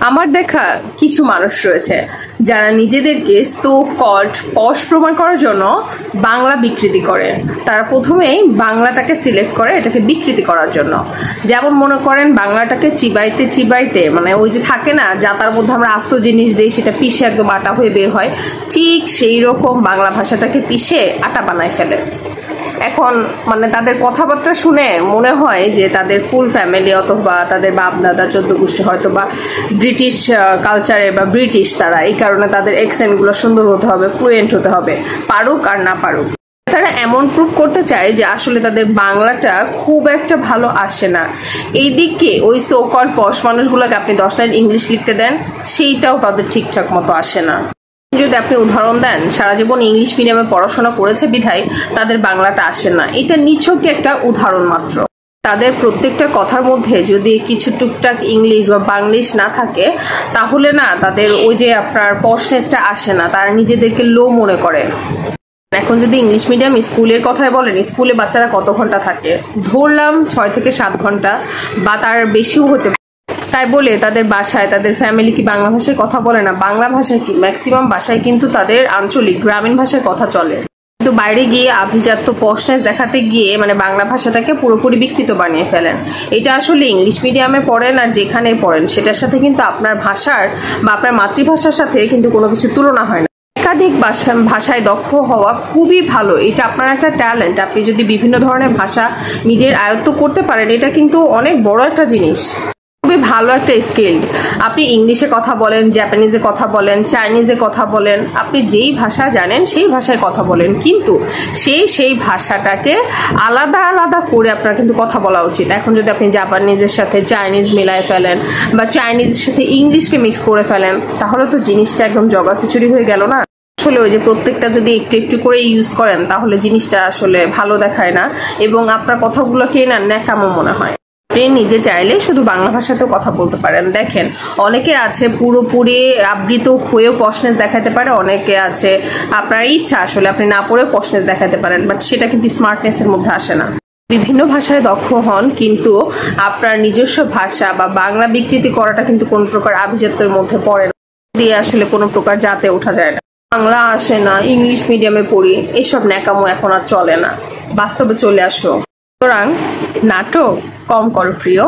আমার দেখা কিছু মানুষ রয়েছে যারা নিজেদেরকে সো কল্ড পশ প্রমাণ করার জন্য বাংলা বিকৃতি করে। তারা প্রথমেই বাংলাটাকে সিলেক্ট করে এটাকে বিকৃতি করার জন্য। যেমন মনে করেন বাংলাটাকে চিবাইতে চিবাইতে, মানে ওই যে থাকে না যাতার মধ্যে আমরা আস্ত জিনিস দিই সেটা পিষে একদম আটা হয়ে বের হয়, ঠিক সেই রকম বাংলা ভাষাটাকে পিষে আটা বানায় ফেলে। এখন মানে তাদের কথাবার্তা শুনে মনে হয় যে তাদের ফুল ফ্যামিলি অথবা তাদের বাপ দাদা 14 গোষ্ঠী হয়তো বা ব্রিটিশ কালচারে বা ব্রিটিশ, তারা এই কারণে তাদের অ্যাকসেন্টগুলো সুন্দর হতে হবে, ফ্লুয়েন্ট হতে হবে, পারুক আর না পারুক। তারা এমন প্রুভ করতে চায় যে আসলে তাদের বাংলাটা খুব একটা ভালো আসে না। এই দিকে ওই সো কল্ড পশ মানুষগুলোকে আপনি 10 লাইন ইংলিশ লিখতে দেন, সেইটাও তাদের ঠিকঠাক মতো আসে না। যদি আপনি উদাহরণ দেন সারা জীবন ইংলিশ মিডিয়ামে পড়াশোনা করেছে বিধায় তাদের বাংলাটা আসে না, এটা নিছক একটা উদাহরণ মাত্র। তাদের প্রত্যেকটা কথার মধ্যে যদি কিছু টুকটাক ইংলিশ বা বাংলিশ না থাকে তাহলে না তাদের ওই যে আপনার পশনেসটা আসে না, তারা নিজেদেরকে লো মনে করে। এখন যদি ইংলিশ মিডিয়াম স্কুলের কথাই বলেন, স্কুলে বাচ্চারা কত ঘন্টা থাকে? ধরলাম 6 থেকে 7 ঘন্টা বা তার বেশিও হতে পারে। তাই বলে তাদের বাসায় তাদের ফ্যামিলি কি বাংলা ভাষায় কথা বলে না? বাংলা ভাষায় কি ম্যাক্সিমাম বাসায় কিন্তু তাদের আঞ্চলিক গ্রামীণ ভাষায় কথা চলে, কিন্তু বাইরে গিয়ে আভিজাত্য পশনেস দেখাতে গিয়ে মানে বাংলা ভাষাটাকে পুরোপুরি বিকৃত বানিয়ে ফেলেন। এটা আসলে ইংলিশ মিডিয়ামে পড়েন আর যেখানে পড়েন সেটার সাথে কিন্তু আপনার ভাষার বা আপনার মাতৃভাষার সাথে কিন্তু কোনো কিছু তুলনা হয় না। একাধিক ভাষায় দক্ষ হওয়া খুবই ভালো, এটা আপনার একটা ট্যালেন্ট। আপনি যদি বিভিন্ন ধরনের ভাষা নিজের আয়ত্ত করতে পারেন এটা কিন্তু অনেক বড় একটা জিনিস, খুবই ভালো একটা স্কিল। আপনি ইংলিশে কথা বলেন, জাপানিজে কথা বলেন, চাইনিজে কথা বলেন, আপনি যেই ভাষা জানেন সেই ভাষায় কথা বলেন, কিন্তু সেই ভাষাটাকে আলাদা আলাদা করে আপনার কিন্তু কথা বলা উচিত। এখন যদি আপনি জাপানিজের সাথে চাইনিজ মিলায় ফেলেন বা চাইনিজের সাথে ইংলিশকে মিক্স করে ফেলেন তাহলে তো জিনিসটা একদম জগা খিচুড়ি হয়ে গেল না। আসলে ওই যে প্রত্যেকটা যদি একটু একটু করে ইউজ করেন তাহলে জিনিসটা আসলে ভালো দেখায় না এবং আপনার কথাগুলোকে না ন্যাকামো মনে হয়। আপনি নিজে চাইলে শুধু বাংলা ভাষাতেও কথা বলতে পারেন। দেখেন অনেকে আছে পুরোপুরি আবৃত হয়েও পশনেস দেখাতে পারে, অনেকে আছে আপনার ইচ্ছা আসলে আপনি না পড়েও পশনেস দেখাতে পারেন, বাট সেটা কিন্তু স্মার্টনেসের মধ্যে আসে না। বিভিন্ন ভাষায় দক্ষ হন কিন্তু আপনার নিজস্ব ভাষা বা বাংলা বিকৃতি করাটা কিন্তু কোন প্রকার আভিজাত্যের মধ্যে পড়ে না, দিয়ে আসলে কোনো প্রকার জাতে ওঠা যায় না। বাংলা আসে না, ইংলিশ মিডিয়ামে পড়ি, এসব ন্যাকামো এখন আর চলে না, বাস্তবে চলে আসো। সুতরাং নাটক কম করো প্রিয়।